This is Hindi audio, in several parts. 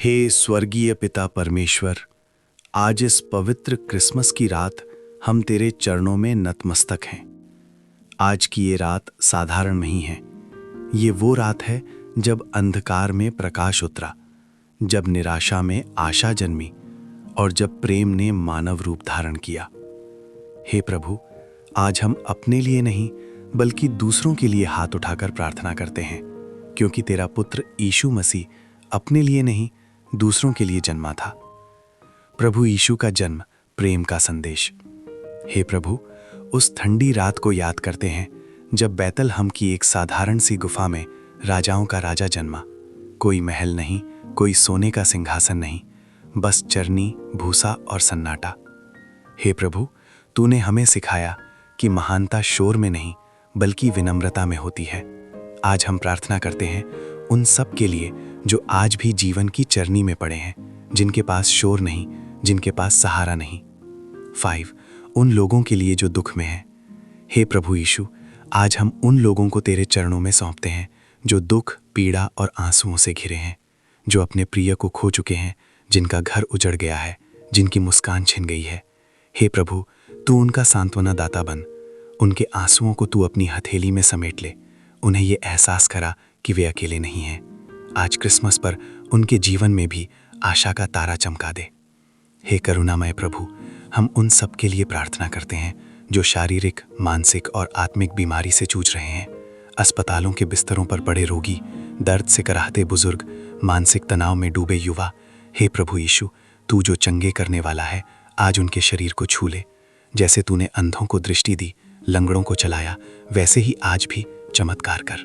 हे स्वर्गीय पिता परमेश्वर, आज इस पवित्र क्रिसमस की रात हम तेरे चरणों में नतमस्तक हैं। आज की ये रात साधारण नहीं है। ये वो रात है जब अंधकार में प्रकाश उतरा, जब निराशा में आशा जन्मी और जब प्रेम ने मानव रूप धारण किया। हे प्रभु, आज हम अपने लिए नहीं बल्कि दूसरों के लिए हाथ उठाकर प्रार्थना करते हैं, क्योंकि तेरा पुत्र यीशु मसीह अपने लिए नहीं दूसरों के लिए जन्मा था। प्रभु यीशु का जन्म प्रेम का संदेश। हे प्रभु, उस ठंडी रात को याद करते हैं जब बैतलहम की एक साधारण सी गुफा में राजाओं का राजा जन्मा। कोई महल नहीं, कोई सोने का सिंहासन नहीं, बस चरनी, भूसा और सन्नाटा। हे प्रभु, तूने हमें सिखाया कि महानता शोर में नहीं बल्कि विनम्रता में होती है। आज हम प्रार्थना करते हैं उन सब के लिए जो आज भी जीवन की चरनी में पड़े हैं, जिनके पास शोर नहीं, जिनके पास सहारा नहीं। 5 उन लोगों के लिए जो दुख में हैं। हे प्रभु यीशु, आज हम उन लोगों को तेरे चरणों में सौंपते हैं जो दुख, पीड़ा और आंसुओं से घिरे हैं, जो अपने प्रिय को खो चुके हैं, जिनका घर उजड़ गया है, जिनकी मुस्कान छिन गई है। हे प्रभु, तू उनका सांत्वना दाता बन। उनके आंसुओं को तू अपनी हथेली में समेट ले। उन्हें ये एहसास करा कि वे अकेले नहीं हैं। आज क्रिसमस पर उनके जीवन में भी आशा का तारा चमका दे। हे करुणामय प्रभु, हम उन सब के लिए प्रार्थना करते हैं जो शारीरिक, मानसिक और आत्मिक बीमारी से जूझ रहे हैं। अस्पतालों के बिस्तरों पर पड़े रोगी, दर्द से कराहते बुजुर्ग, मानसिक तनाव में डूबे युवा। हे प्रभु यीशु, तू जो चंगे करने वाला है, आज उनके शरीर को छू ले। जैसे तूने अंधों को दृष्टि दी, लंगड़ों को चलाया, वैसे ही आज भी चमत्कार कर।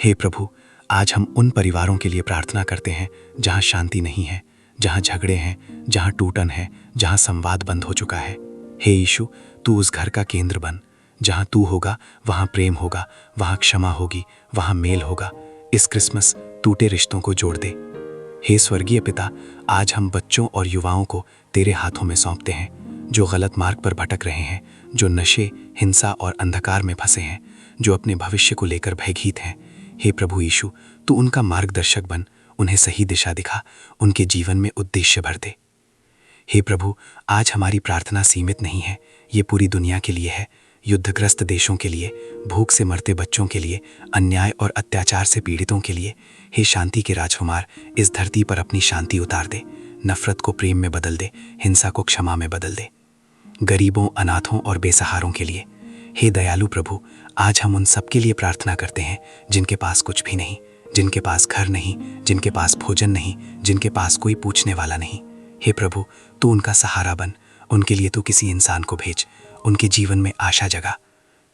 हे प्रभु, आज हम उन परिवारों के लिए प्रार्थना करते हैं जहां शांति नहीं है, जहां झगड़े हैं, जहां टूटन है, जहां संवाद बंद हो चुका है। हे यीशु, तू उस घर का केंद्र बन। जहां तू होगा वहां प्रेम होगा, वहां क्षमा होगी, वहां मेल होगा। इस क्रिसमस टूटे रिश्तों को जोड़ दे। हे स्वर्गीय पिता, आज हम बच्चों और युवाओं को तेरे हाथों में सौंपते हैं, जो गलत मार्ग पर भटक रहे हैं, जो नशे, हिंसा और अंधकार में फंसे हैं, जो अपने भविष्य को लेकर भयभीत हैं। हे प्रभु यीशु, तू उनका मार्गदर्शक बन, उन्हें सही दिशा दिखा, उनके जीवन में उद्देश्य भर दे। हे प्रभु, आज हमारी प्रार्थना सीमित नहीं है, ये पूरी दुनिया के लिए है। युद्धग्रस्त देशों के लिए, भूख से मरते बच्चों के लिए, अन्याय और अत्याचार से पीड़ितों के लिए। हे शांति के राजकुमार, इस धरती पर अपनी शांति उतार दे। नफरत को प्रेम में बदल दे, हिंसा को क्षमा में बदल दे। गरीबों, अनाथों और बेसहारों के लिए। हे दयालु प्रभु, आज हम उन सब के लिए प्रार्थना करते हैं जिनके पास कुछ भी नहीं, जिनके पास घर नहीं, जिनके पास भोजन नहीं, जिनके पास कोई पूछने वाला नहीं। हे प्रभु, तू उनका सहारा बन। उनके लिए तू किसी इंसान को भेज, उनके जीवन में आशा जगा।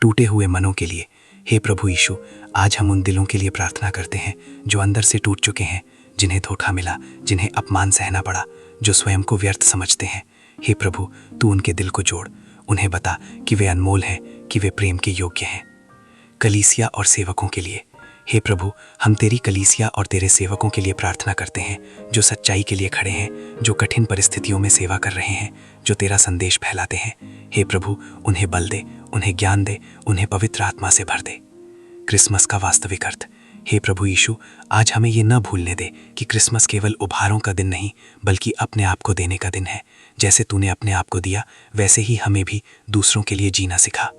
टूटे हुए मनों के लिए। हे प्रभु यीशु, आज हम उन दिलों के लिए प्रार्थना करते हैं जो अंदर से टूट चुके हैं, जिन्हें धोखा मिला, जिन्हें अपमान सहना पड़ा, जो स्वयं को व्यर्थ समझते हैं। हे प्रभु, तू उनके दिल को जोड़। उन्हें बता कि वे अनमोल हैं, कि वे प्रेम के योग्य हैं। कलीसिया और सेवकों के लिए। हे प्रभु, हम तेरी कलीसिया और तेरे सेवकों के लिए प्रार्थना करते हैं जो सच्चाई के लिए खड़े हैं, जो कठिन परिस्थितियों में सेवा कर रहे हैं, जो तेरा संदेश फैलाते हैं। हे प्रभु, उन्हें बल दे, उन्हें ज्ञान दे, उन्हें पवित्र आत्मा से भर दे। क्रिसमस का वास्तविक अर्थ। हे प्रभु यीशु, आज हमें ये न भूलने दे कि क्रिसमस केवल उपहारों का दिन नहीं बल्कि अपने आप को देने का दिन है। जैसे तूने अपने आप को दिया, वैसे ही हमें भी दूसरों के लिए जीना सिखा।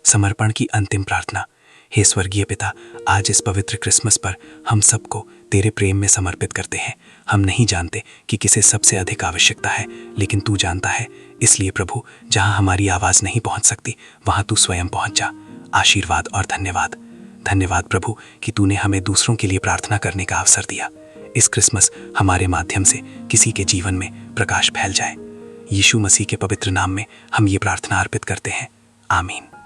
समर्पण की अंतिम प्रार्थना। हे स्वर्गीय पिता, आज इस पवित्र क्रिसमस पर हम सबको तेरे प्रेम में समर्पित करते हैं। हम नहीं जानते कि किसे सबसे अधिक आवश्यकता है, लेकिन तू जानता है। इसलिए प्रभु, जहां हमारी आवाज़ नहीं पहुंच सकती, वहां तू स्वयं पहुंच जा। आशीर्वाद और धन्यवाद। धन्यवाद प्रभु कि तूने हमें दूसरों के लिए प्रार्थना करने का अवसर दिया। इस क्रिसमस हमारे माध्यम से किसी के जीवन में प्रकाश फैल जाए। यीशु मसीह के पवित्र नाम में हम ये प्रार्थना अर्पित करते हैं। आमीन।